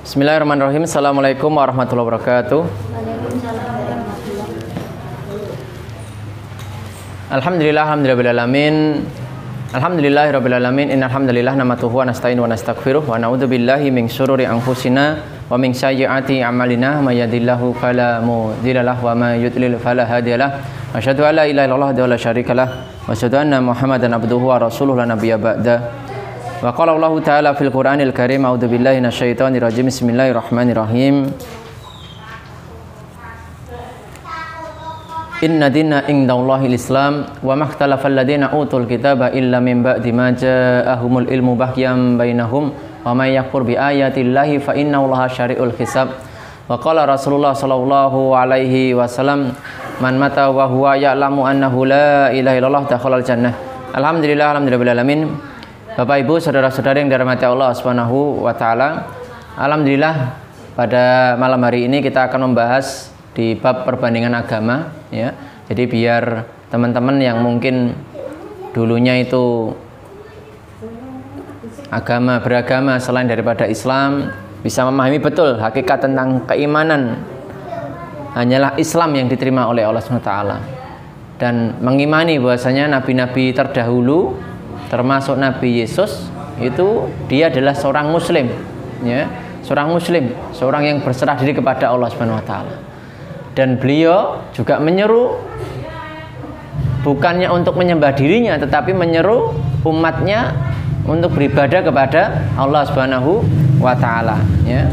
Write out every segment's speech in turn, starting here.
Bismillahirrahmanirrahim. Assalamualaikum warahmatullahi wabarakatuh. Alhamdulillahirabbil alamin. Innal hamdalillah nahmaduhu wa nasta'inu wa nastaghfiruh wa na'udzu billahi min syururi anfusina wa min sayyiati a'malina may yahdihillahu fala mudhillalah wa may yudlil fala hadiyalah. Asyhadu an la ilaha illallah wa la syarikalah wa asyhadu anna Muhammadan abduhu wa rasuluhu la nabiyya ba'da. Wa qala Allah ta'ala fil Qur'anil Karim, a'udzu billahi minasyaitonir rajim. Bismillahirrahmanirrahim. Inna dina indallahil Islam wa makhtalafal ladzina utul kitaba illa min ba'di ma ja'ahumul ilmu baghyan bainahum wa may yakfur bi ayatillahi fa innallaha syari'ul hisab. Wa qala Rasulullah sallallahu alaihi wasallam, man mata wa huwa ya'lamu annahu la ilaha illallah dakhalal jannah. Alhamdulillahirabbil alamin. Bapak Ibu, saudara-saudara yang dirahmati Allah Subhanahu wa taala. Alhamdulillah, pada malam hari ini kita akan membahas di bab perbandingan agama, ya. Jadi biar teman-teman yang mungkin dulunya itu beragama selain daripada Islam bisa memahami betul hakikat tentang keimanan hanyalah Islam yang diterima oleh Allah Subhanahu wa taala, dan mengimani bahwasanya nabi-nabi terdahulu termasuk Nabi Yesus itu dia adalah seorang muslim, ya, seorang muslim, seorang yang berserah diri kepada Allah Subhanahu wa taala. Dan beliau juga menyeru bukannya untuk menyembah dirinya, tetapi menyeru umatnya untuk beribadah kepada Allah Subhanahu wa taala, ya.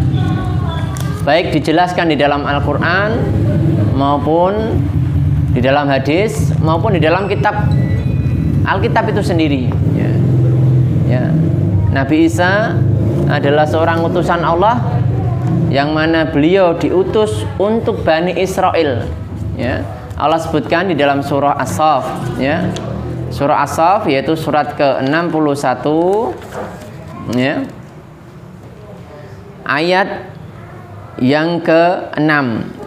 Baik dijelaskan di dalam Al-Qur'an maupun di dalam hadis maupun di dalam kitab Alkitab itu sendiri, ya. Ya. Nabi Isa adalah seorang utusan Allah yang mana beliau diutus untuk Bani Israel, ya. Allah sebutkan di dalam surah As-Saff, ya. Surah As-Saff yaitu surat ke-61, ya. Ayat yang ke-6,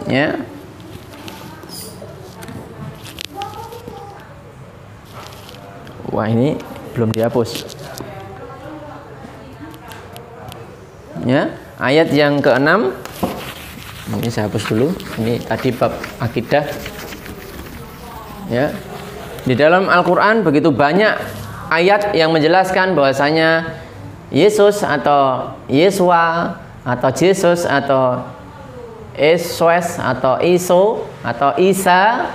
ya. Wah, ini belum dihapus, ya. Ayat yang ke-6 ini saya hapus dulu. Ini tadi bab akidah, ya. Di dalam Al-Quran begitu banyak ayat yang menjelaskan bahwasanya Yesus atau Yesua atau Jesus atau Yesus atau Iso atau Isa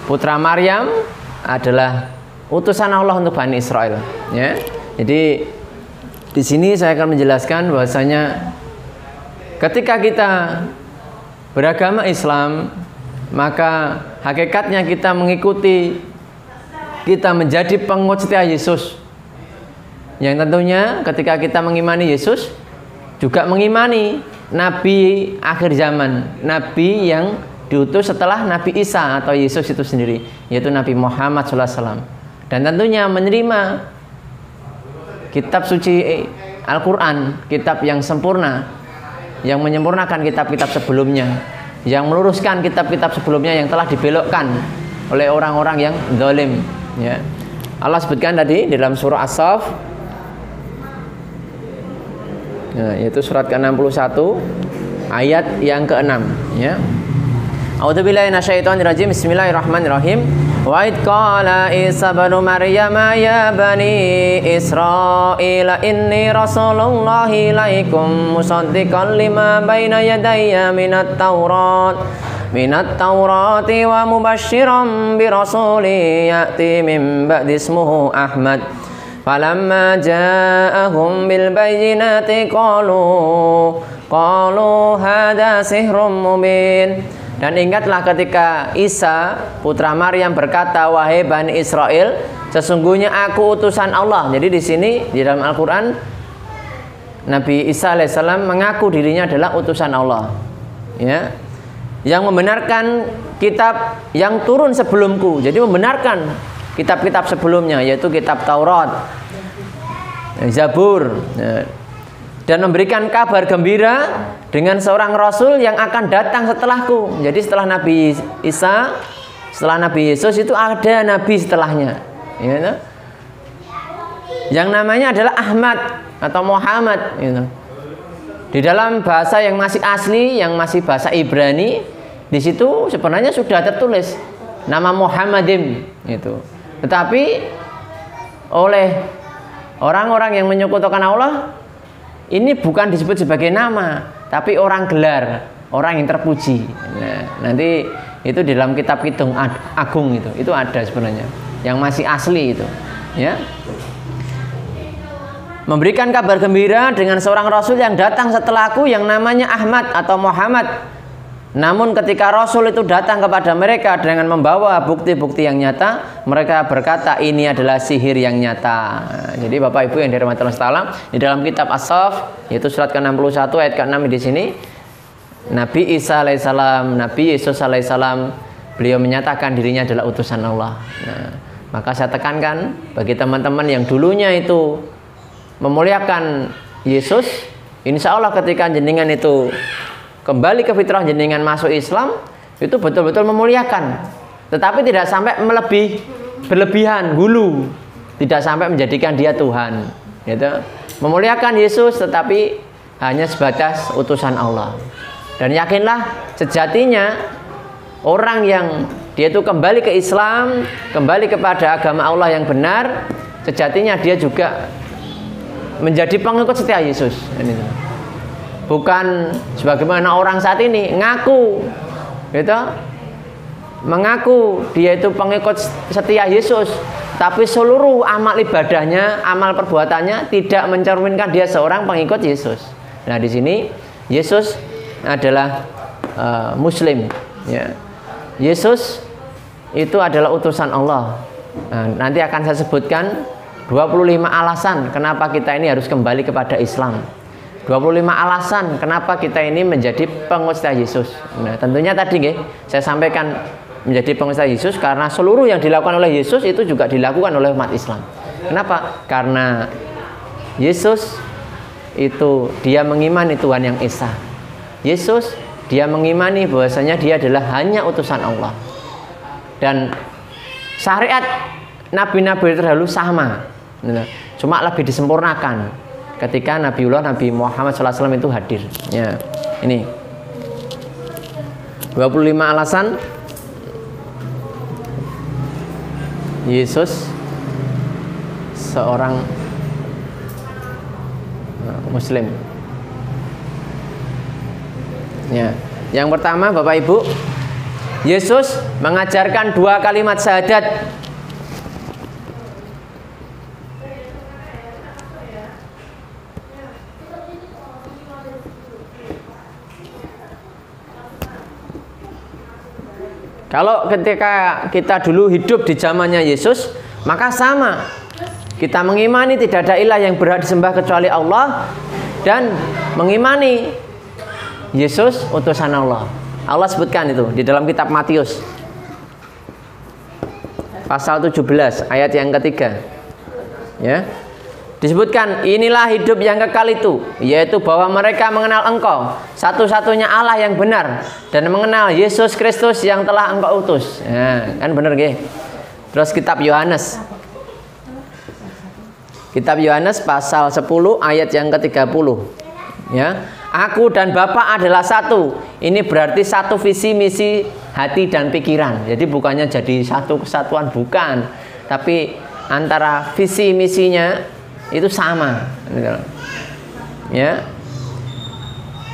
putra Maryam adalah utusan Allah untuk Bani Israel, ya. Jadi di sini saya akan menjelaskan bahwasanya ketika kita beragama Islam, maka hakikatnya kita mengikuti, kita menjadi pengikut setia Yesus. Yang tentunya ketika kita mengimani Yesus, juga mengimani Nabi akhir zaman, Nabi yang diutus setelah Nabi Isa atau Yesus itu sendiri, yaitu Nabi Muhammad SAW. Dan tentunya menerima kitab suci Al-Quran, kitab yang sempurna, yang menyempurnakan kitab-kitab sebelumnya, yang meluruskan kitab-kitab sebelumnya yang telah dibelokkan oleh orang-orang yang zalim, ya. Allah sebutkan tadi di dalam surah As-Saff, ya, yaitu surat ke-61 ayat yang ke-6, ya. A'udzubillahi minasyaitonir rajim. Bismillahirrahmanirrahim. Wa id qala Isa ibnu Maryam ya bani Israila inni rasulullahi ilaikum musaddiqan lima baina yadayya minat taurati wa mubasysyiran bi rasuli ya'ti min ba'di ismuhu Ahmad. Falamma ja'ahum bil bayyinati qalu hadza sihrun mubin. Dan ingatlah ketika Isa putra Maryam berkata, wahai Bani Israel, sesungguhnya aku utusan Allah. Jadi di sini di dalam Al-Quran Nabi Isa alaihissalam mengaku dirinya adalah utusan Allah, ya, yang membenarkan kitab yang turun sebelumku. Jadi membenarkan kitab-kitab sebelumnya, yaitu kitab Taurat, Zabur, dan memberikan kabar gembira dengan seorang Rasul yang akan datang setelahku. Jadi setelah Nabi Isa, setelah Nabi Yesus itu ada Nabi setelahnya, ya, yang namanya adalah Ahmad atau Muhammad, gitu. Di dalam bahasa yang masih asli, yang masih bahasa Ibrani, di situ sebenarnya sudah tertulis nama Muhammadim itu. Tetapi oleh orang-orang yang menyekutukan Allah, ini bukan disebut sebagai nama, tapi orang gelar, orang yang terpuji. Nah, nanti itu di dalam kitab Kidung Agung itu ada sebenarnya, yang masih asli itu, ya. Memberikan kabar gembira dengan seorang rasul yang datang setelahku yang namanya Ahmad atau Muhammad. Namun ketika rasul itu datang kepada mereka dengan membawa bukti-bukti yang nyata, mereka berkata ini adalah sihir yang nyata. Jadi Bapak Ibu yang dirahmati Allah Ta'ala, di dalam kitab As-Saff, yaitu surat ke-61 ayat ke-6 di sini, Nabi Isa alaihissalam, Nabi Yesus alaihissalam, beliau menyatakan dirinya adalah utusan Allah. Nah, maka saya tekankan bagi teman-teman yang dulunya itu memuliakan Yesus, insya Allah ketika jenengan itu kembali ke fitrah jenengan masuk Islam, itu betul-betul memuliakan. Tetapi tidak sampai berlebihan, gulu, tidak sampai menjadikan dia Tuhan. Gitu. Memuliakan Yesus tetapi hanya sebatas utusan Allah. Dan yakinlah sejatinya orang yang dia itu kembali ke Islam, kembali kepada agama Allah yang benar, sejatinya dia juga menjadi pengikut setia Yesus. Bukan sebagaimana orang saat ini ngaku, gitu, mengaku dia itu pengikut setia Yesus, tapi seluruh amal ibadahnya, amal perbuatannya tidak mencerminkan dia seorang pengikut Yesus. Nah, di sini Yesus adalah Muslim, ya. Yesus itu adalah utusan Allah. Nah, nanti akan saya sebutkan 25 alasan kenapa kita ini harus kembali kepada Islam. 25 alasan kenapa kita ini menjadi pengikut Yesus. Nah, tentunya tadi saya sampaikan menjadi pengikut Yesus karena seluruh yang dilakukan oleh Yesus itu juga dilakukan oleh umat Islam. Kenapa? Karena Yesus itu dia mengimani Tuhan yang Esa. Yesus dia mengimani bahwasanya dia adalah hanya utusan Allah. Dan syariat nabi-nabi terdahulu sama, cuma lebih disempurnakan ketika Nabi Muhammad SAW itu hadir. Ya, ini 25 alasan Yesus seorang Muslim. Ya, yang pertama Bapak Ibu, Yesus mengajarkan 2 kalimat syahadat. Kalau ketika kita dulu hidup di zamannya Yesus, maka sama. Kita mengimani tidak ada ilah yang berhak disembah kecuali Allah dan mengimani Yesus utusan Allah. Allah sebutkan itu di dalam kitab Matius pasal 17 ayat yang ketiga. Ya. Disebutkan inilah hidup yang kekal itu, yaitu bahwa mereka mengenal Engkau satu-satunya Allah yang benar dan mengenal Yesus Kristus yang telah Engkau utus. Ya, kan benar nggih? Terus kitab Yohanes. Kitab Yohanes pasal 10 ayat yang ke-30. Ya. Aku dan Bapa adalah satu. Ini berarti satu visi misi hati dan pikiran. Jadi bukannya jadi satu kesatuan, bukan. Tapi antara visi misinya itu sama. Ya.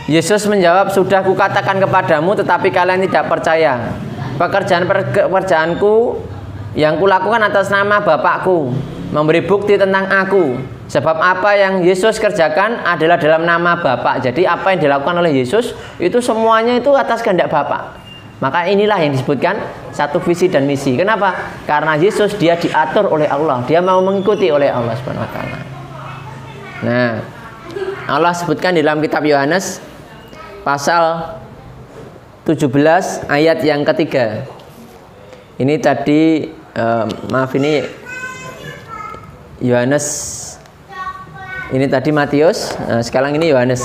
Yesus menjawab, sudah kukatakan kepadamu tetapi kalian tidak percaya. Pekerjaanku yang kulakukan atas nama Bapakku, memberi bukti tentang aku. Sebab apa yang Yesus kerjakan adalah dalam nama Bapa. Jadi apa yang dilakukan oleh Yesus itu semuanya itu atas kehendak Bapa. Maka inilah yang disebutkan satu visi dan misi. Kenapa? Karena Yesus dia diatur oleh Allah. Dia mau mengikuti oleh Allah Subhanahu wa taala. Nah, Allah sebutkan di dalam kitab Yohanes pasal 17 ayat yang ketiga. Ini tadi ini Yohanes. Ini tadi Matius, nah, sekarang ini Yohanes.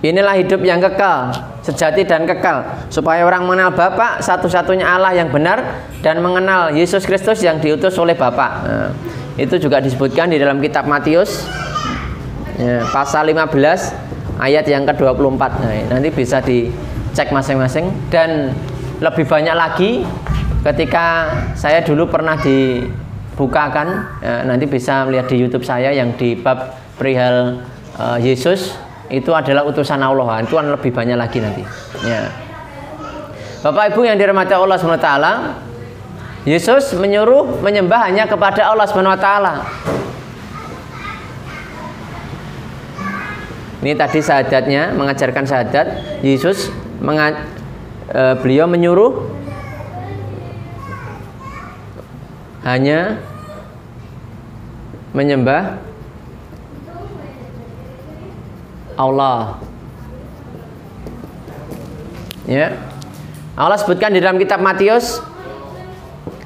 Inilah hidup yang kekal, sejati dan kekal, supaya orang mengenal Bapa satu-satunya Allah yang benar dan mengenal Yesus Kristus yang diutus oleh Bapa. Nah, itu juga disebutkan di dalam kitab Matius ya, pasal 15 ayat yang ke-24. Nah, nanti bisa dicek masing-masing. Dan lebih banyak lagi ketika saya dulu pernah dibukakan ya, nanti bisa melihat di YouTube saya yang di bab perihal Yesus itu adalah utusan Allah. Itu kan lebih banyak lagi nanti ya. Bapak Ibu yang dirahmati Allah SWT, Yesus menyuruh menyembah hanya kepada Allah SWT. Ini tadi syahadatnya, mengajarkan syahadat. Yesus beliau menyuruh hanya menyembah Allah. Ya. Allah sebutkan di dalam kitab Matius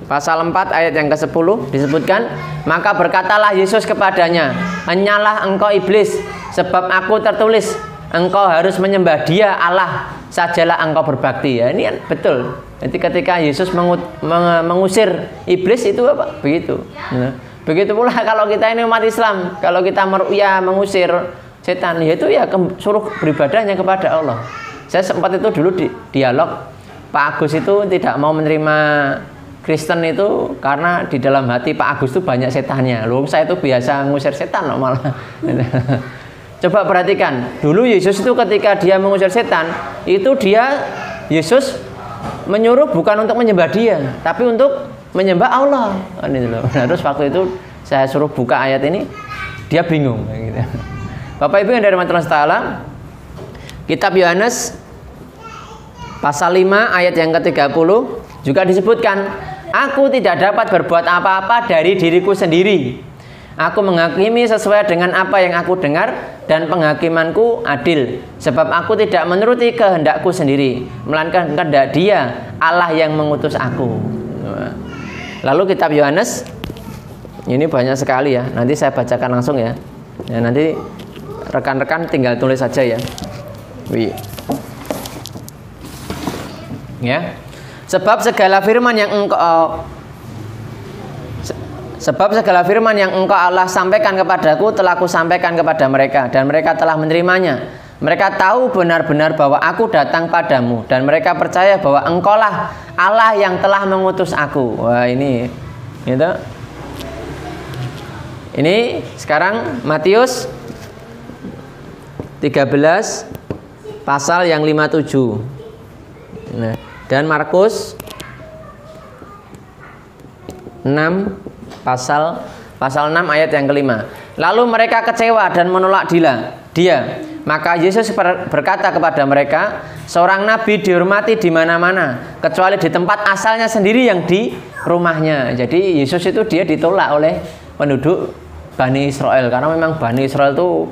pasal 4 ayat yang ke-10 disebutkan, maka berkatalah Yesus kepadanya, "Henyalah engkau iblis, sebab aku tertulis, engkau harus menyembah Dia Allah, sajalah engkau berbakti." Ya, ini kan betul. Jadi ketika Yesus mengusir iblis itu apa? Begitu. Ya. Begitu pula kalau kita ini umat Islam, kalau kita mengusir setan, yaitu ya suruh beribadahnya kepada Allah. Saya sempat itu dulu dialog, Pak Agus itu tidak mau menerima Kristen itu karena di dalam hati Pak Agus itu banyak setannya. Loh, saya itu biasa ngusir setan loh malah. Coba perhatikan, dulu Yesus itu ketika dia mengusir setan, itu Yesus menyuruh bukan untuk menyembah Dia, tapi untuk menyembah Allah. Terus waktu itu saya suruh buka ayat ini, dia bingung gitu. Bapak Ibu yang dirahmati Allah Ta'ala, kitab Yohanes pasal 5 ayat yang ke-30 juga disebutkan, aku tidak dapat berbuat apa-apa dari diriku sendiri. Aku menghakimi sesuai dengan apa yang aku dengar, dan penghakimanku adil, sebab aku tidak menuruti kehendakku sendiri, melainkan kehendak Dia, Allah yang mengutus aku. Lalu kitab Yohanes ini banyak sekali ya, nanti saya bacakan langsung ya. Ya, nanti rekan-rekan tinggal tulis saja ya. Ya. Sebab segala firman yang engkau Allah sampaikan kepadaku telah kusampaikan kepada mereka, dan mereka telah menerimanya. Mereka tahu benar-benar bahwa aku datang padamu, dan mereka percaya bahwa engkaulah Allah yang telah mengutus aku. Wah, ini gitu. Ini sekarang Matius 13 pasal yang 57. Nah, dan Markus 6 pasal 6 ayat yang kelima. Lalu mereka kecewa dan menolak dia. Maka Yesus berkata kepada mereka, seorang nabi dihormati di mana-mana, kecuali di tempat asalnya sendiri yang di rumahnya. Jadi Yesus itu dia ditolak oleh penduduk Bani Israel, karena memang Bani Israel itu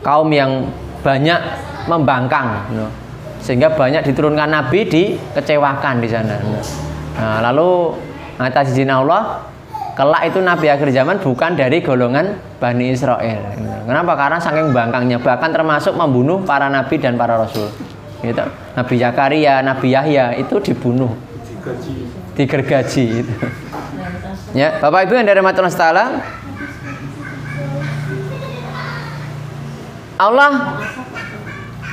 kaum yang banyak membangkang, sehingga banyak diturunkan nabi dikecewakan di sana. Nah, lalu atas izin Allah, kelak itu nabi akhir zaman bukan dari golongan Bani Israel. Kenapa? Karena saking bangkangnya, bahkan termasuk membunuh para nabi dan para rasul. Gitu. Nabi Zakaria, Nabi Yahya itu dibunuh, digergaji. Gitu. Ya, Bapak Ibu yang dirahmati Allah Ta'ala, Allah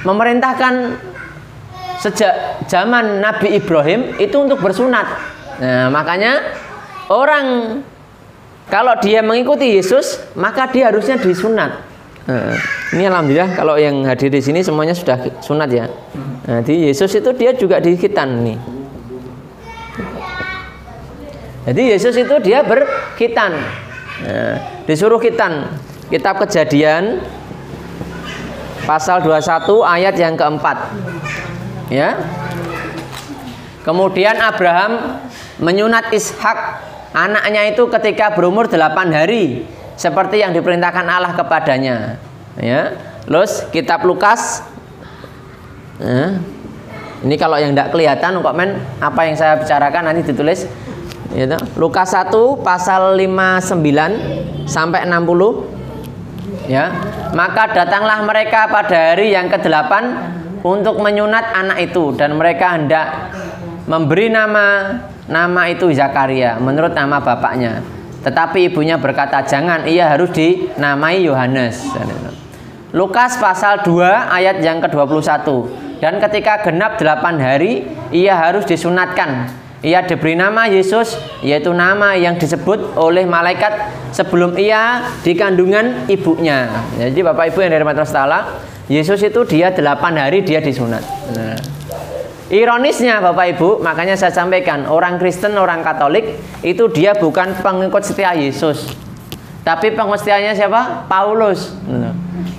memerintahkan sejak zaman Nabi Ibrahim itu untuk bersunat. Nah, makanya orang kalau dia mengikuti Yesus, maka dia harusnya disunat. Nah, ini alhamdulillah kalau yang hadir di sini semuanya sudah sunat ya. Nah, di Yesus itu dia juga dikhitan nih. Jadi Yesus itu dia berkhitan. Nah, disuruh khitan. Kitab Kejadian pasal 21 ayat yang keempat. Ya. Kemudian Abraham menyunat Ishak, anaknya itu ketika berumur 8 hari, seperti yang diperintahkan Allah kepadanya. Ya. Terus kitab Lukas. Nah, ini kalau yang tidak kelihatan komen apa yang saya bicarakan nanti ditulis. Lukas 1 pasal 59 sampai 60. Ya, maka datanglah mereka pada hari yang ke-8 untuk menyunat anak itu, dan mereka hendak memberi nama itu Zakaria menurut nama bapaknya. Tetapi ibunya berkata, jangan, ia harus dinamai Yohanes. Lukas pasal 2 ayat yang ke-21. Dan ketika genap 8 hari, ia harus disunatkan. Ia diberi nama Yesus, yaitu nama yang disebut oleh malaikat sebelum ia di kandungan ibunya. Jadi Bapak Ibu yang dirahmati Allah, Yesus itu dia 8 hari dia disunat. Nah, ironisnya Bapak Ibu, makanya saya sampaikan, orang Kristen, orang Katolik itu dia bukan pengikut setia Yesus, tapi pengikut setianya siapa? Paulus.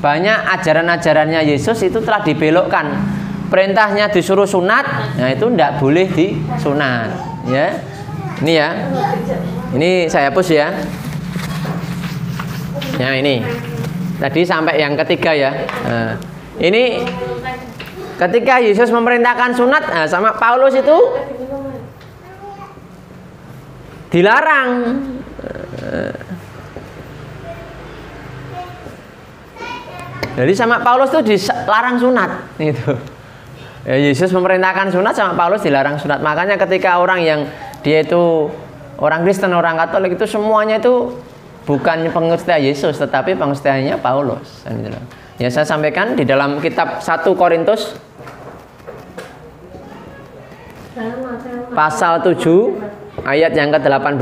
Banyak ajaran-ajarannya Yesus itu telah dibelokkan. Perintahnya disuruh sunat, nah itu tidak boleh disunat. Ya, ini ya, ini saya hapus ya. Ya ini, tadi sampai yang ketiga ya. Nah, ini ketika Yesus memerintahkan sunat, nah, sama Paulus itu dilarang. Jadi sama Paulus itu dilarang sunat itu. Ya, Yesus memerintahkan sunat, sama Paulus dilarang sunat. Makanya ketika orang yang dia itu orang Kristen, orang Katolik itu semuanya itu bukan pengikut setia Yesus, tetapi pengikut setianya Paulus. Ya, saya sampaikan di dalam kitab 1 Korintus pasal 7 ayat yang ke-18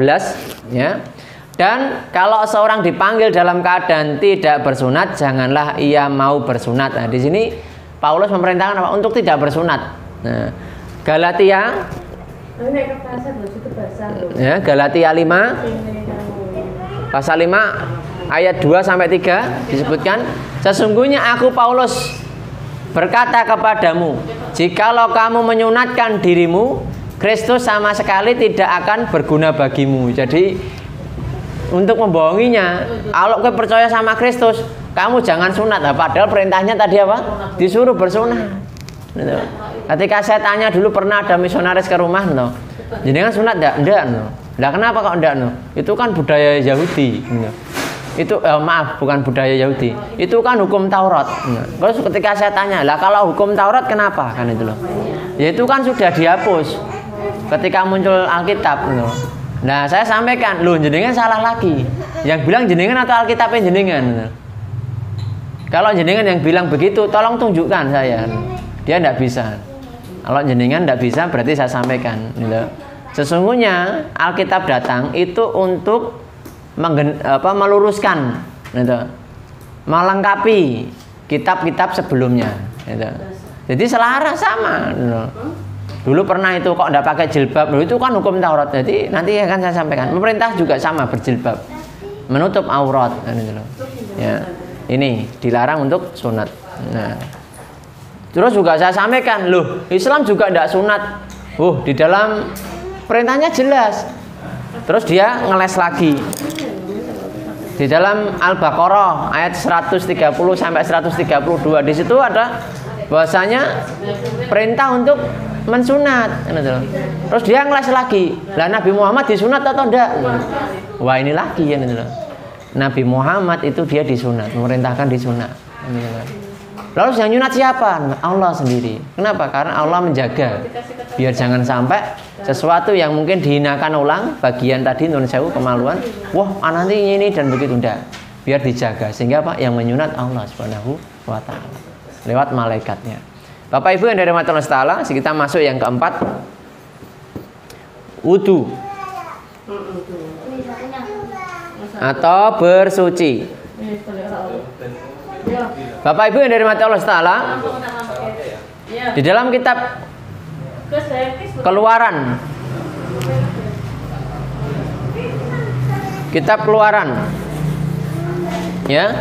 ya. Dan kalau seorang dipanggil dalam keadaan tidak bersunat, janganlah ia mau bersunat. Nah, di sini Paulus memerintahkan apa? Untuk tidak bersunat. Nah, Galatia ya, Galatia 5 pasal 5 ayat 2 sampai 3 disebutkan, sesungguhnya aku Paulus berkata kepadamu, jikalau kamu menyunatkan dirimu, Kristus sama sekali tidak akan berguna bagimu. Jadi untuk membohonginya, kalau kau percaya sama Kristus, kamu jangan sunat. Nah, padahal perintahnya tadi apa? Disuruh bersunat. Gitu. Ketika saya tanya dulu, pernah ada misionaris ke rumah, no. Jadi kan sunat enggak, no. Nah, kenapa kok enggak, no? Itu kan budaya Yahudi. Gitu. Itu maaf, bukan budaya Yahudi. Itu kan hukum Taurat. Terus ketika saya tanya, lah kalau hukum Taurat kenapa? Kan itu loh. Ya itu kan sudah dihapus ketika muncul Alkitab, no. Nah, saya sampaikan, loh jenengan salah lagi. Yang bilang jenengan atau Alkitabnya jenengan? Kalau jenengan yang bilang begitu, tolong tunjukkan saya. Dia tidak bisa. Kalau jenengan tidak bisa, berarti saya sampaikan. Sesungguhnya Alkitab datang itu untuk meluruskan, melengkapi kitab-kitab sebelumnya. Jadi selaras sama. Dulu pernah itu kok tidak pakai jilbab, itu kan hukum Taurat. Jadi nanti akan saya sampaikan. Pemerintah juga sama berjilbab, menutup aurat. Ya, ini dilarang untuk sunat. Nah, terus juga saya sampaikan, loh Islam juga tidak sunat. Di dalam perintahnya jelas. Terus dia ngeles lagi. Di dalam Al-Baqarah ayat 130 sampai 132 di situ ada bahwasanya perintah untuk mensunat. Terus dia ngeles lagi. Lah Nabi Muhammad disunat atau enggak? Wah, ini lagi ya. Nabi Muhammad itu dia disunat, memerintahkan disunat. Lalu yang nyunat siapa? Allah sendiri. Kenapa? Karena Allah menjaga biar jangan sampai sesuatu yang mungkin dihinakan ulang, bagian tadi nun sewu kemaluan, wah nanti ini dan begitu, enggak. Biar dijaga, sehingga apa? Yang menyunat Allah Subhanahu wa taala lewat malaikatnya. Bapak Ibu yang dirahmati Allah Taala, kita masuk yang keempat, wudu atau bersuci. Bapak Ibu yang dirahmati Allah Taala, di dalam kitab Keluaran, kitab Keluaran, ya,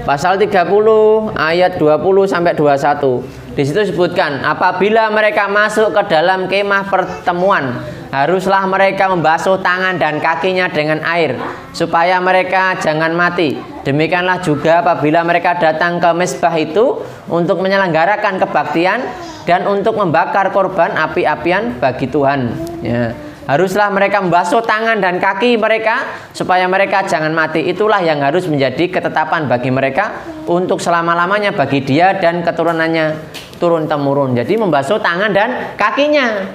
pasal 30 ayat 20 sampai 21. Di situ disebutkan, apabila mereka masuk ke dalam kemah pertemuan, haruslah mereka membasuh tangan dan kakinya dengan air, supaya mereka jangan mati. Demikianlah juga apabila mereka datang ke mezbah itu untuk menyelenggarakan kebaktian dan untuk membakar korban api-apian bagi Tuhan. Ya. Haruslah mereka membasuh tangan dan kaki mereka supaya mereka jangan mati. Itulah yang harus menjadi ketetapan bagi mereka untuk selama-lamanya bagi dia dan keturunannya turun temurun. Jadi membasuh tangan dan kakinya.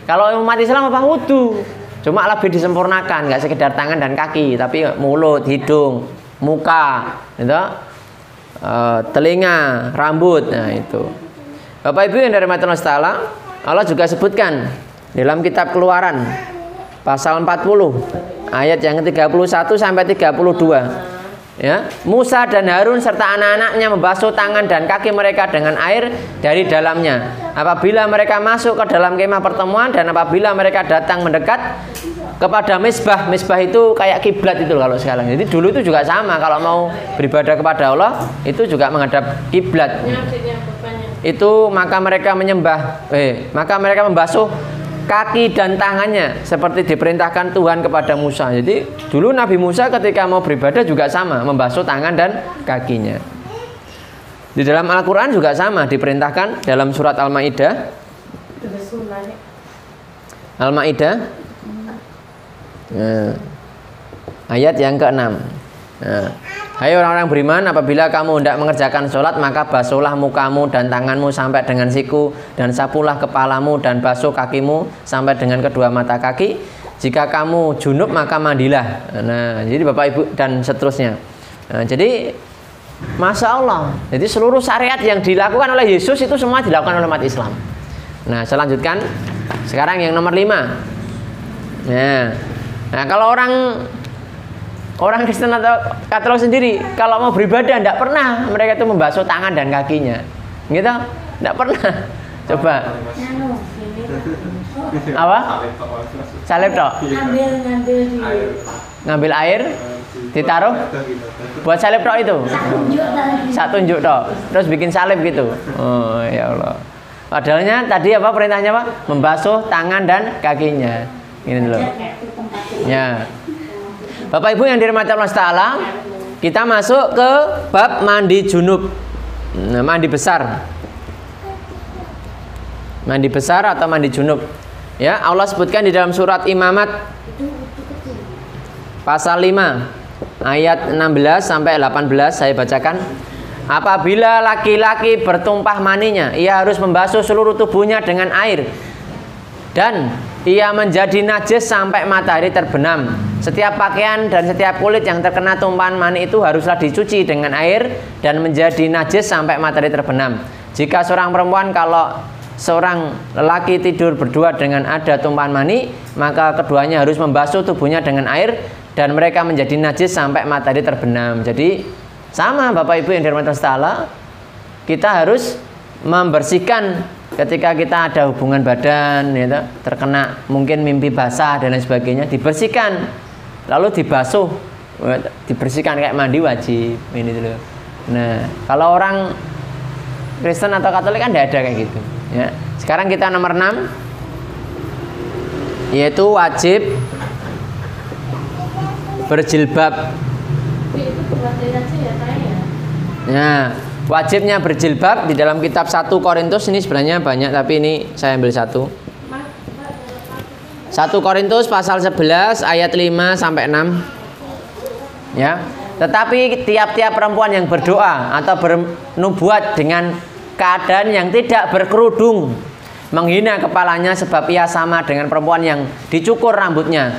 Kalau umat Islam apa wudu, cuma lebih disempurnakan, nggak sekedar tangan dan kaki, tapi mulut, hidung, muka, gitu, telinga, rambut. Nah itu. Bapak Ibu yang dari Allah Ta'ala, Allah juga sebutkan dalam kitab Keluaran pasal 40 ayat yang ke-31 sampai 32. Ya, Musa dan Harun serta anak-anaknya membasuh tangan dan kaki mereka dengan air dari dalamnya apabila mereka masuk ke dalam kemah pertemuan dan apabila mereka datang mendekat kepada misbah. Misbah itu kayak kiblat itu kalau sekarang. Jadi dulu itu juga sama, kalau mau beribadah kepada Allah itu juga menghadap kiblat. Itu maka mereka membasuh kaki dan tangannya seperti diperintahkan Tuhan kepada Musa. Jadi dulu Nabi Musa ketika mau beribadah juga sama, membasuh tangan dan kakinya. Di dalam Al-Quran juga sama, diperintahkan dalam surat Al-Ma'idah. Al-Ma'idah ayat yang ke-6. Hai orang-orang beriman, apabila kamu hendak mengerjakan sholat, maka basuhlah mukamu dan tanganmu sampai dengan siku, dan sapulah kepalamu dan basuh kakimu sampai dengan kedua mata kaki. Jika kamu junub maka mandilah. Nah, jadi Bapak Ibu dan seterusnya. Nah, jadi Masya Allah, jadi seluruh syariat yang dilakukan oleh Yesus itu semua dilakukan oleh umat Islam. Nah, saya lanjutkan. Sekarang yang nomor 5. Nah, kalau orang Kristen atau Katolik sendiri kalau mau beribadah tidak pernah mereka itu membasuh tangan dan kakinya, gitu, tidak pernah. Coba apa? Salib tok. Ngambil air, ditaruh, buat salib tok itu. Satu tunjuk tok, terus bikin salib gitu. Oh ya Allah. Padahalnya tadi apa perintahnya Pak? Membasuh tangan dan kakinya. Ini dulu. Ya. Bapak Ibu yang dirahmati Allah Ta'ala, kita masuk ke bab mandi junub. Nah, mandi besar. Mandi besar atau mandi junub. Ya, Allah sebutkan di dalam surat Imamat pasal 5 ayat 16 sampai 18, saya bacakan. Apabila laki-laki bertumpah maninya, ia harus membasuh seluruh tubuhnya dengan air, dan ia menjadi najis sampai matahari terbenam. Setiap pakaian dan setiap kulit yang terkena tumpahan mani itu haruslah dicuci dengan air dan menjadi najis sampai matahari terbenam. Jika seorang perempuan kalau seorang lelaki tidur berdua dengan ada tumpahan mani, maka keduanya harus membasuh tubuhnya dengan air dan mereka menjadi najis sampai matahari terbenam. Jadi sama Bapak Ibu yang dirahmati Allah, kita harus membersihkan ketika kita ada hubungan badan, ya, terkena mungkin mimpi basah dan lain sebagainya, dibersihkan, lalu dibasuh, dibersihkan kayak mandi wajib ini dulu. Nah, kalau orang Kristen atau Katolik kan tidak ada kayak gitu. Ya. Sekarang kita nomor 6, yaitu wajib berjilbab. Nah, wajibnya berjilbab di dalam kitab 1 Korintus, ini sebenarnya banyak tapi ini saya ambil satu. 1 Korintus pasal 11 ayat 5 sampai 6. Ya. Tetapi tiap-tiap perempuan yang berdoa atau bernubuat dengan keadaan yang tidak berkerudung menghina kepalanya, sebab ia sama dengan perempuan yang dicukur rambutnya.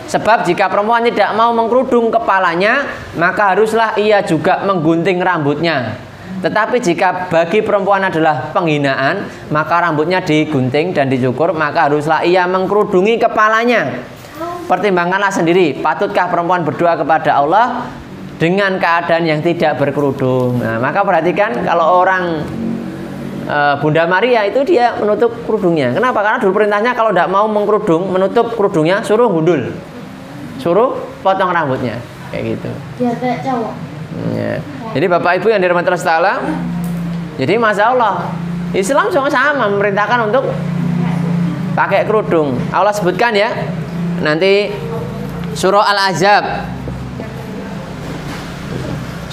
Sebab jika perempuan tidak mau mengkerudung kepalanya, maka haruslah ia juga menggunting rambutnya. Tetapi jika bagi perempuan adalah penghinaan, maka rambutnya digunting dan dicukur, maka haruslah ia mengkerudungi kepalanya. Pertimbangkanlah sendiri, patutkah perempuan berdoa kepada Allah dengan keadaan yang tidak berkerudung? Nah, maka perhatikan kalau orang Bunda Maria itu dia menutup kerudungnya. Kenapa? Karena dulu perintahnya kalau tidak mau mengkerudung, menutup kerudungnya, suruh gundul, suruh potong rambutnya, kayak gitu. Dia kayak cowok. Ya. Jadi Bapak Ibu yang dirahmati Allah Ta'ala, jadi Masya Allah, Islam sama memerintahkan untuk pakai kerudung. Allah sebutkan ya, nanti surah Al-Ahzab,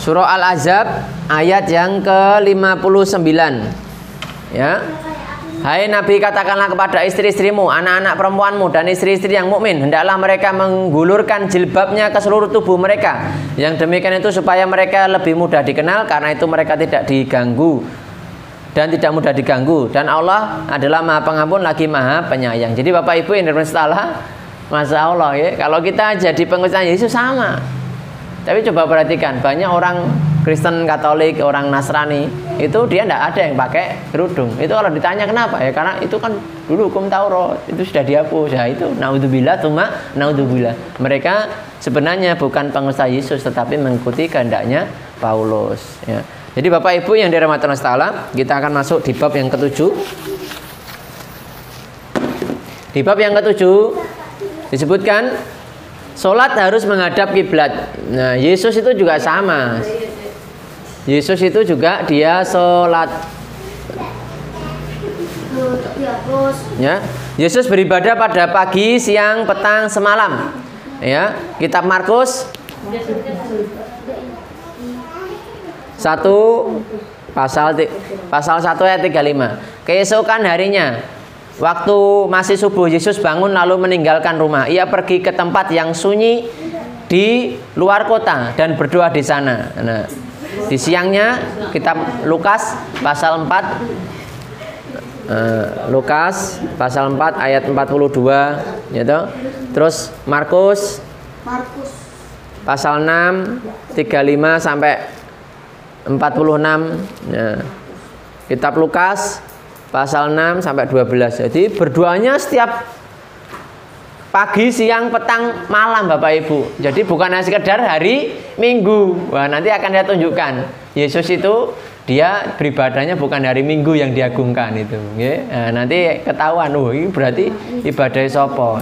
surah Al-Ahzab ayat yang ke-59. Ya. Hai Nabi, katakanlah kepada istri-istrimu, anak-anak perempuanmu, dan istri-istri yang mukmin, hendaklah mereka menggulurkan jilbabnya ke seluruh tubuh mereka. Yang demikian itu supaya mereka lebih mudah dikenal, karena itu mereka tidak diganggu dan tidak mudah diganggu. Dan Allah adalah Maha Pengampun lagi Maha Penyayang. Jadi Bapak Ibu yang dirahmati Allah, Masya Allah ya, kalau kita jadi pengikut Yesus sama. Tapi coba perhatikan, banyak orang Kristen, Katolik, orang Nasrani itu dia tidak ada yang pakai kerudung. Itu kalau ditanya kenapa ya, karena itu kan dulu hukum Taurat itu sudah dihapus. Ya itu naudzubillah, tuma naudzubillah. Mereka sebenarnya bukan pengikut Yesus, tetapi mengikuti kehendaknya Paulus. Ya. Jadi Bapak Ibu yang dirahmati Allah, kita akan masuk di bab yang ketujuh. Di bab yang ketujuh disebutkan sholat harus menghadap kiblat. Nah, Yesus itu juga sama. Yesus itu juga dia sholat. Ya, Yesus beribadah pada pagi, siang, petang, semalam. Ya, Kitab Markus 1 pasal 1 ayat 35. Keesokan harinya, waktu masih subuh, Yesus bangun lalu meninggalkan rumah. Ia pergi ke tempat yang sunyi di luar kota dan berdoa di sana. Nah, di siangnya kitab Lukas pasal 4 Lukas pasal 4 ayat 42 gitu. Terus Markus pasal 6 35 sampai 46 ya. Kitab Lukas pasal 6 sampai 12. Jadi berdoanya setiap pagi, siang, petang, malam Bapak Ibu. Jadi bukan hanya sekedar hari Minggu. Wah, nanti akan saya tunjukkan. Yesus itu dia beribadahnya bukan hari Minggu yang diagungkan itu. Nah, nanti ketahuan. Ini berarti ibadah sopo.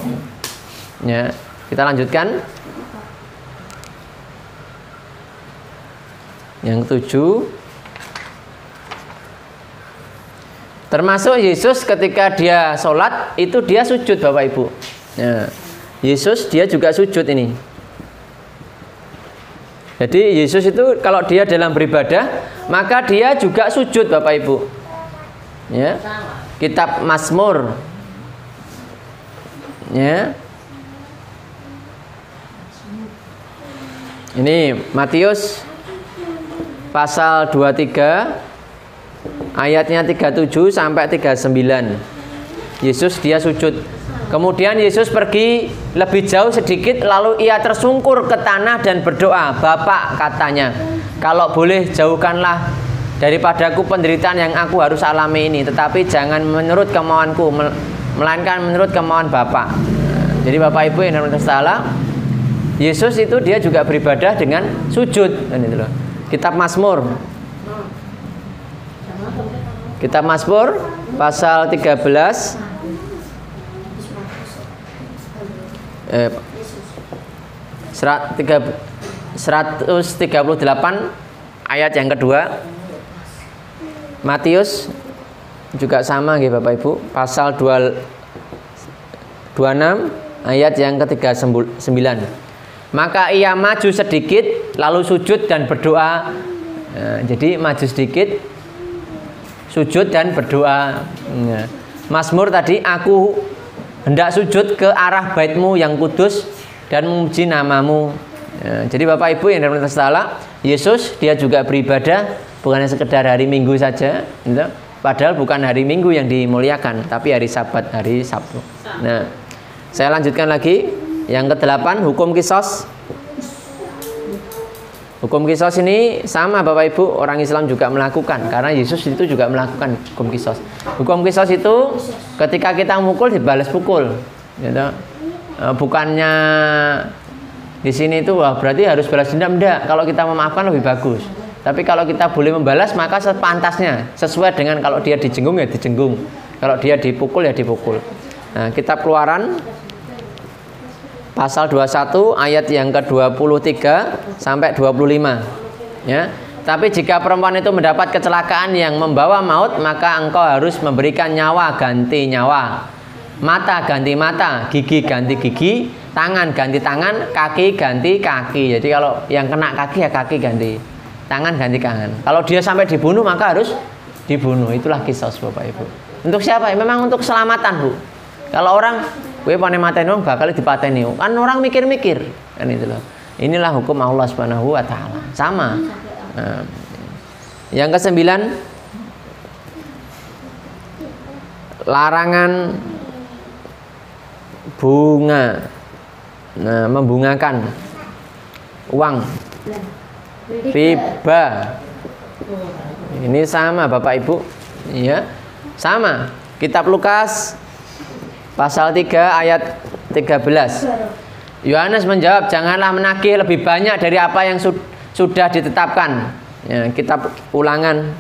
Ya, kita lanjutkan. Yang ketujuh. Termasuk Yesus ketika dia sholat itu dia sujud Bapak Ibu. Ya, Yesus dia juga sujud ini. Jadi Yesus itu kalau dia dalam beribadah maka dia juga sujud Bapak Ibu. Ya. Kitab Mazmur. Ya. Ini Matius pasal 23 ayatnya 37 sampai 39. Yesus dia sujud. Kemudian Yesus pergi lebih jauh sedikit, lalu ia tersungkur ke tanah dan berdoa. Bapak, katanya, kalau boleh jauhkanlah daripadaku penderitaan yang aku harus alami ini, tetapi jangan menurut kemauanku, melainkan menurut kemauan Bapak. Jadi Bapak Ibu yang dirahmati Allah, Yesus itu dia juga beribadah dengan sujud. Kitab Mazmur. Kitab Mazmur pasal 13 138 ayat yang kedua. Matius juga sama nggih Bapak Ibu, pasal 26 ayat yang ke-39. Maka ia maju sedikit lalu sujud dan berdoa. Nah, jadi maju sedikit, sujud dan berdoa. Nah, Mazmur tadi, aku hendak sujud ke arah baitmu yang kudus dan memuji namamu. Ya, jadi Bapak Ibu yang dirahmati Allah, Yesus dia juga beribadah bukan sekedar hari Minggu saja, gitu. Padahal bukan hari Minggu yang dimuliakan, tapi hari Sabat, hari Sabtu. Nah, saya lanjutkan lagi yang ke-8, hukum kisos. Hukum kisos ini sama Bapak Ibu, orang Islam juga melakukan, karena Yesus itu juga melakukan hukum kisos. Hukum kisos itu ketika kita mukul dibalas pukul, gitu. Bukannya di sini itu wah berarti harus balas dendam, enggak. Kalau kita memaafkan lebih bagus. Tapi kalau kita boleh membalas maka sepantasnya, sesuai dengan kalau dia dijenggung ya dijenggung, kalau dia dipukul ya dipukul. Nah, Kitab Keluaran pasal 21 ayat yang ke-23 sampai 25. Ya. Tapi jika perempuan itu mendapat kecelakaan yang membawa maut, maka engkau harus memberikan nyawa ganti nyawa, mata ganti mata, gigi ganti gigi, tangan ganti tangan, kaki ganti kaki. Jadi kalau yang kena kaki ya kaki ganti, tangan ganti tangan. Kalau dia sampai dibunuh maka harus dibunuh. Itulah kisos Bapak Ibu. Untuk siapa? Memang untuk keselamatan, Bu. Kalau orang kowe pane mateni wong bakal dipateni. Kan orang mikir-mikir, kan itu loh. Inilah hukum Allah Subhanahu wa taala. Sama. Nah, yang ke-9, larangan bunga. Nah, membungakan uang riba. Ini sama Bapak Ibu, ya. Sama. Kitab Lukas pasal 3 ayat 13. Yohanes menjawab, janganlah menagih lebih banyak dari apa yang sudah ditetapkan. Ya, kitab Ulangan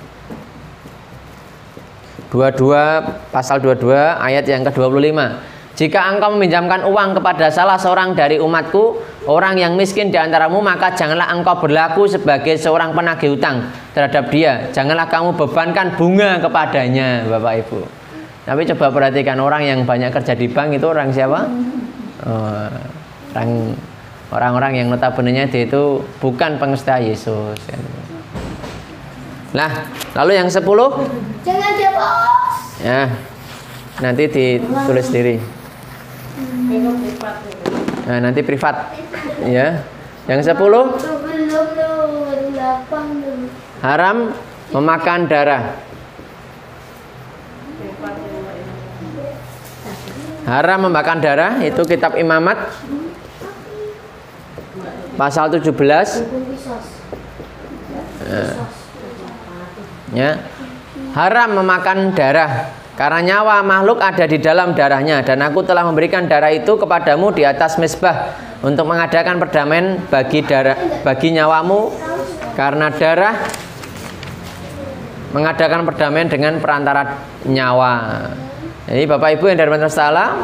22 pasal 22 ayat yang ke-25. Jika engkau meminjamkan uang kepada salah seorang dari umatku, orang yang miskin di antaramu, maka janganlah engkau berlaku sebagai seorang penagih utang terhadap dia. Janganlah kamu bebankan bunga kepadanya, Bapak Ibu. Tapi coba perhatikan, orang yang banyak kerja di bank itu orang siapa? Orang-orang yang notabene dia itu bukan pengista Yesus. Nah, lalu yang 10? Jangan dia bos. Ya, nanti ditulis sendiri. Nah, nanti privat. Ya. Yang 10? Haram memakan darah. Haram memakan darah itu kitab Imamat pasal 17. Ya. Haram memakan darah karena nyawa makhluk ada di dalam darahnya, dan aku telah memberikan darah itu kepadamu di atas mezbah untuk mengadakan perdamaian bagi nyawamu, karena darah mengadakan perdamaian dengan perantara nyawa. Jadi Bapak Ibu yang dirahmati Allah,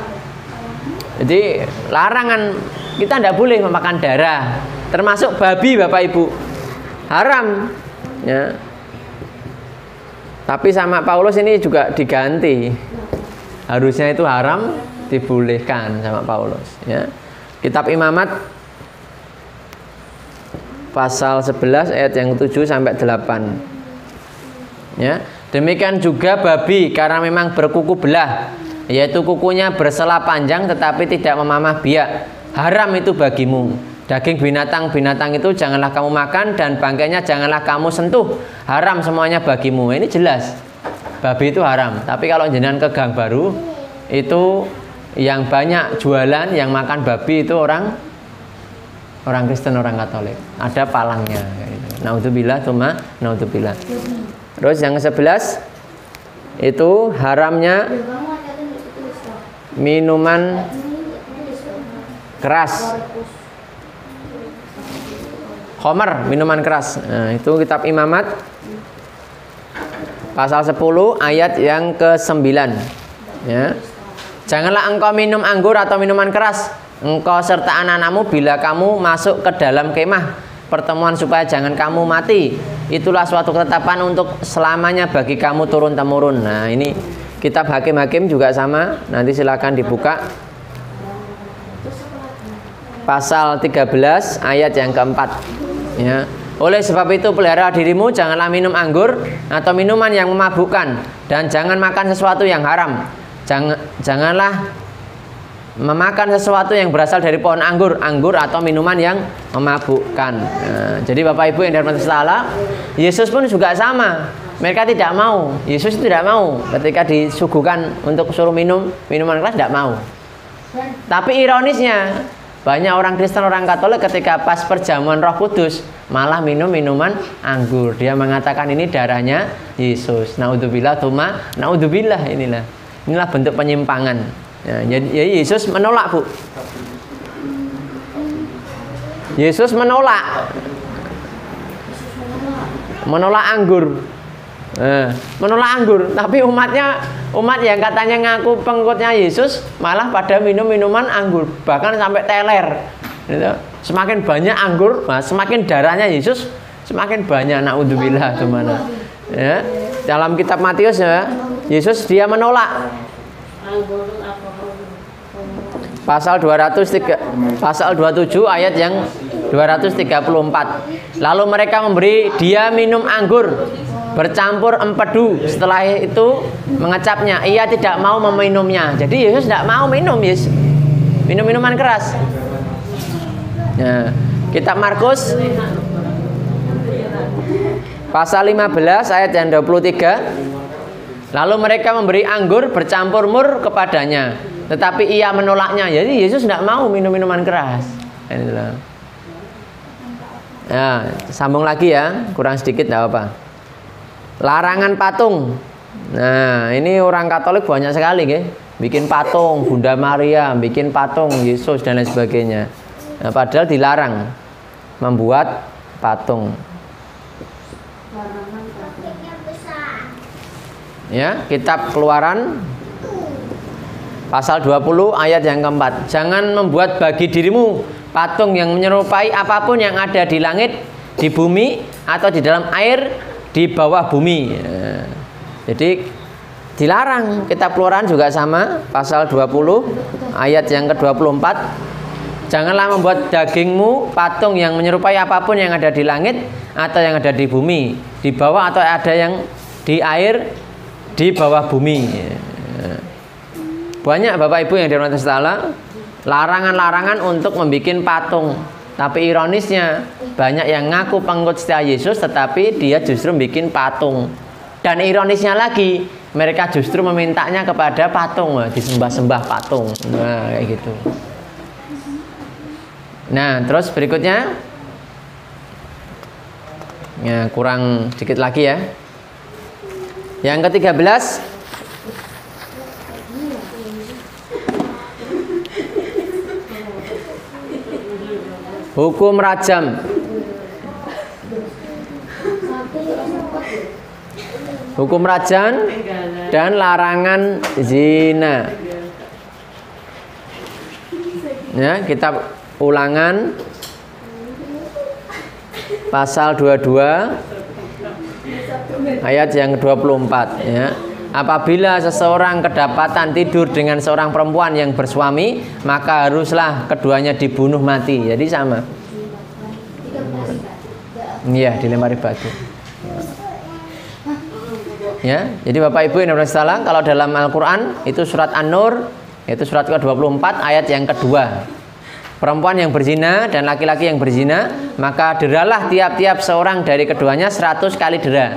jadi larangan kita tidak boleh memakan darah, termasuk babi Bapak Ibu, haram. Ya. Tapi sama Paulus ini juga diganti, harusnya itu haram, dibolehkan sama Paulus. Ya. Kitab Imamat pasal 11 ayat yang 7 sampai 8. Ya. Demikian juga babi, karena memang berkuku belah, yaitu kukunya bersela panjang tetapi tidak memamah biak. Haram itu bagimu. Daging binatang-binatang itu janganlah kamu makan, dan bangkainya janganlah kamu sentuh. Haram semuanya bagimu. Ini jelas, babi itu haram. Tapi kalau jenengan ke Gang Baru, itu yang banyak jualan yang makan babi itu orang Kristen, orang Katolik. Ada palangnya. Naudzubillah, tuma naudzubillah. Terus yang ke-11 itu haramnya minuman keras. Khomer, minuman keras. Nah, itu kitab Imamat pasal 10 ayat yang ke-9. Ya. Janganlah engkau minum anggur atau minuman keras, engkau serta anak-anakmu, bila kamu masuk ke dalam kemah pertemuan, supaya jangan kamu mati. Itulah suatu ketetapan untuk selamanya bagi kamu turun-temurun. Nah, ini kitab Hakim-Hakim juga sama. Nanti silakan dibuka. Pasal 13 ayat yang ke-4. Ya. Oleh sebab itu pelihara dirimu, janganlah minum anggur atau minuman yang memabukkan, dan jangan makan sesuatu yang haram. Janganlah memakan sesuatu yang berasal dari pohon anggur atau minuman yang memabukkan. Nah, jadi Bapak Ibu yang dirahmati Allah, Yesus pun juga sama. Mereka tidak mau. Yesus tidak mau ketika disuguhkan untuk suruh minum minuman keras, tidak mau. Tapi ironisnya, banyak orang Kristen, orang Katolik ketika pas perjamuan Roh Kudus malah minum minuman anggur. Dia mengatakan ini darahnya Yesus. Naudzubillah, tuma naudzubillah. Inilah bentuk penyimpangan. Ya, jadi Yesus menolak, Bu. Yesus menolak anggur. Menolak anggur. Tapi umat yang katanya ngaku pengikutnya Yesus malah pada minum minuman anggur, bahkan sampai teler. Semakin banyak anggur, semakin darahnya Yesus semakin banyak. Naudzubillah, gimana? Ya, dalam kitab Matius ya, Yesus dia menolak. Pasal 27 ayat yang 234. Lalu mereka memberi dia minum anggur bercampur empedu. Setelah itu mengecapnya, ia tidak mau meminumnya. Jadi Yesus tidak mau minum, minum minuman keras. Nah, kitab Markus pasal 15 ayat yang 23. Lalu mereka memberi anggur bercampur mur kepadanya, tetapi ia menolaknya. Jadi Yesus tidak mau minum minuman keras. Nah, sambung lagi ya, kurang sedikit tidak apa. Larangan patung. Nah, ini orang Katolik banyak sekali, bikin patung Bunda Maria, bikin patung Yesus dan lain sebagainya. Nah, padahal dilarang membuat patung. Ya, kitab Keluaran pasal 20 ayat yang keempat. Jangan membuat bagi dirimu patung yang menyerupai apapun yang ada di langit, di bumi, atau di dalam air, di bawah bumi. Nah, jadi dilarang. Kitab Keluaran juga sama, pasal 20 ayat yang ke-24. Janganlah membuat dagingmu patung yang menyerupai apapun yang ada di langit, atau yang ada di bumi, di bawah, atau ada yang di air, di bawah bumi. Banyak Bapak Ibu yang dirahmati Allah, larangan-larangan untuk membuat patung. Tapi ironisnya banyak yang ngaku pengikut setia Yesus, tetapi dia justru bikin patung. Dan ironisnya lagi, mereka justru memintanya kepada patung, disembah-sembah patung. Nah, kayak gitu. Nah, terus berikutnya, ya, kurang sedikit lagi ya. Yang ke-13, hukum rajam. Hukum rajam dan larangan zina. Ya, kitab Ulangan pasal 22 ayat yang ke-24 ya. Apabila seseorang kedapatan tidur dengan seorang perempuan yang bersuami, maka haruslah keduanya dibunuh mati. Jadi sama. Iya, dilempari batu. Ya, jadi Bapak Ibu yang dirahmati, kalau dalam Al-Qur'an itu surat An-Nur, itu surat ke-24 ayat yang kedua. Perempuan yang berzina dan laki-laki yang berzina, maka deralah tiap-tiap seorang dari keduanya 100 kali dera.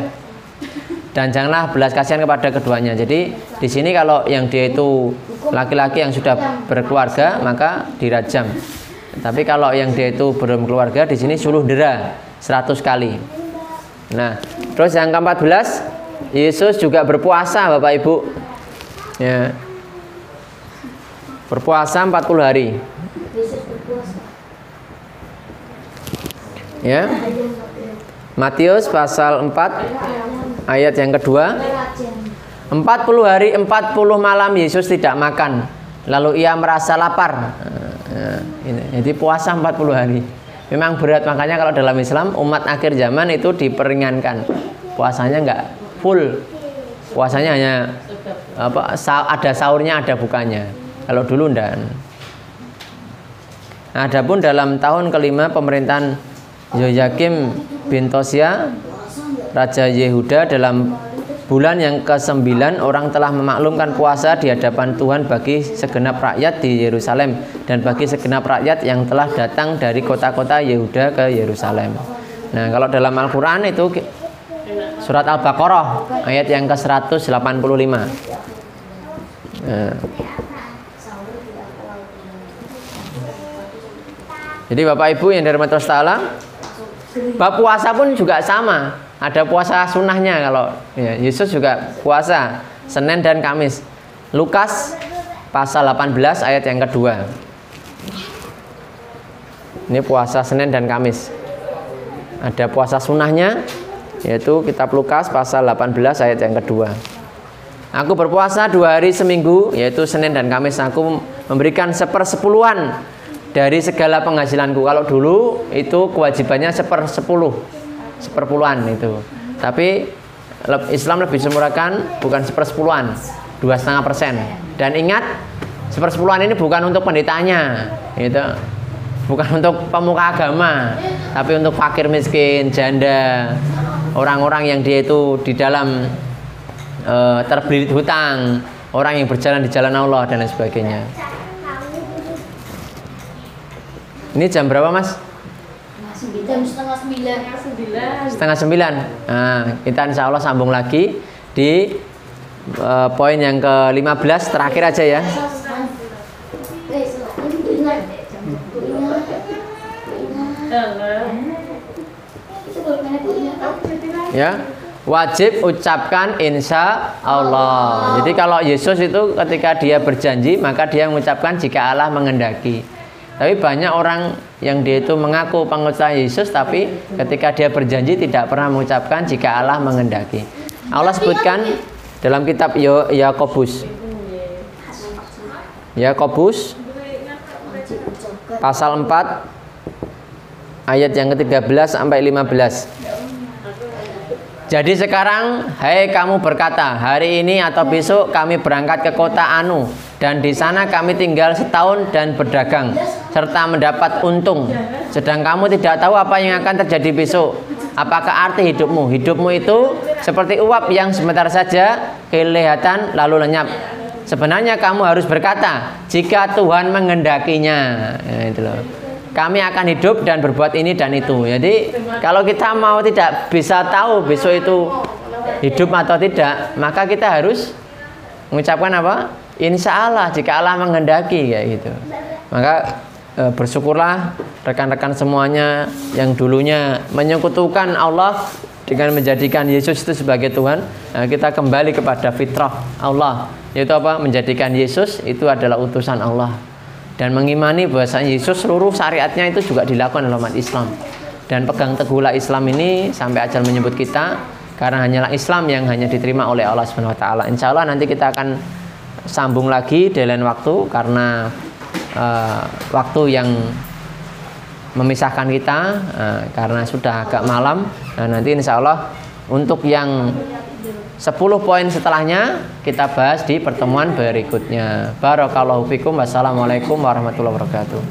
Dan janganlah belas kasihan kepada keduanya. Jadi di sini kalau yang dia itu laki-laki yang sudah berkeluarga, maka dirajam. Tapi kalau yang dia itu belum keluarga, di sini suruh dera 100 kali. Nah, terus yang ke-14, Yesus juga berpuasa Bapak Ibu. Ya. Berpuasa 40 hari. Ya. Matius pasal 4 ayat yang kedua. 40 hari 40 malam Yesus tidak makan. Lalu ia merasa lapar. Jadi puasa 40 hari. Memang berat, makanya kalau dalam Islam umat akhir zaman itu diperingankan. Puasanya enggak full. Puasanya hanya ada sahurnya, ada bukanya. Kalau dulu enggak. Adapun dalam tahun kelima pemerintahan Yoyakim bin Tosia, Raja Yehuda, dalam bulan yang ke-9 orang telah memaklumkan puasa di hadapan Tuhan bagi segenap rakyat di Yerusalem dan bagi segenap rakyat yang telah datang dari kota-kota Yehuda ke Yerusalem. Nah, kalau dalam Al-Qur'an itu surat Al-Baqarah ayat yang ke-185. Nah. Jadi Bapak Ibu yang dirahmati Allah, bab puasa pun juga sama. Ada puasa sunnahnya. Kalau ya, Yesus juga puasa Senin dan Kamis. Lukas pasal 18 ayat yang kedua. Ini puasa Senin dan Kamis. Ada puasa sunnahnya, yaitu kitab Lukas pasal 18 ayat yang kedua. Aku berpuasa 2 hari seminggu, yaitu Senin dan Kamis. Aku memberikan 1/10 dari segala penghasilanku. Kalau dulu itu kewajibannya 1/10 itu. Tapi Islam lebih semurahkan, bukan 1/10, 2,5%. Dan ingat, 1/10 ini bukan untuk pendetanya, gitu. Bukan untuk pemuka agama, tapi untuk fakir miskin, janda, orang-orang yang dia itu di dalam terbelit hutang, orang yang berjalan di jalan Allah dan lain sebagainya. Ini jam berapa, Mas? Jam setengah 9. Setengah 9. Nah, kita insya Allah sambung lagi di poin yang ke-15 terakhir aja ya. Ya, wajib ucapkan insya Allah. Jadi kalau Yesus itu ketika dia berjanji maka dia mengucapkan jika Allah mengendaki. Tapi banyak orang yang dia itu mengaku penguasa Yesus tapi ketika dia berjanji tidak pernah mengucapkan jika Allah mengendaki. Allah sebutkan dalam kitab Yakobus. Yakobus pasal 4 ayat yang ke-13 sampai 15. Jadi sekarang, hai kamu berkata, hari ini atau besok kami berangkat ke kota Anu, dan di sana kami tinggal setahun dan berdagang, serta mendapat untung. Sedang kamu tidak tahu apa yang akan terjadi besok. Apakah arti hidupmu? Hidupmu itu seperti uap yang sebentar saja kelihatan lalu lenyap. Sebenarnya kamu harus berkata, jika Tuhan menghendakinya. Nah, itu loh. Kami akan hidup dan berbuat ini dan itu. Jadi kalau kita mau tidak bisa tahu besok itu hidup atau tidak, maka kita harus mengucapkan apa? Insya Allah jika Allah menghendaki kayak gitu. Maka bersyukurlah rekan-rekan semuanya yang dulunya menyekutukan Allah dengan menjadikan Yesus itu sebagai Tuhan. Nah, kita kembali kepada fitrah Allah, yaitu apa? Menjadikan Yesus itu adalah utusan Allah. Dan mengimani bahwasanya Yesus seluruh syariatnya itu juga dilakukan oleh umat Islam. Dan pegang teguhlah Islam ini sampai ajal menyebut kita, karena hanyalah Islam yang hanya diterima oleh Allah Subhanahu wa taala. Insya Allah nanti kita akan sambung lagi di lain waktu karena waktu yang memisahkan kita karena sudah agak malam. Nah, nanti insya Allah untuk yang 10 poin setelahnya kita bahas di pertemuan berikutnya. Barakallahu fikum. Wassalamualaikum warahmatullahi wabarakatuh.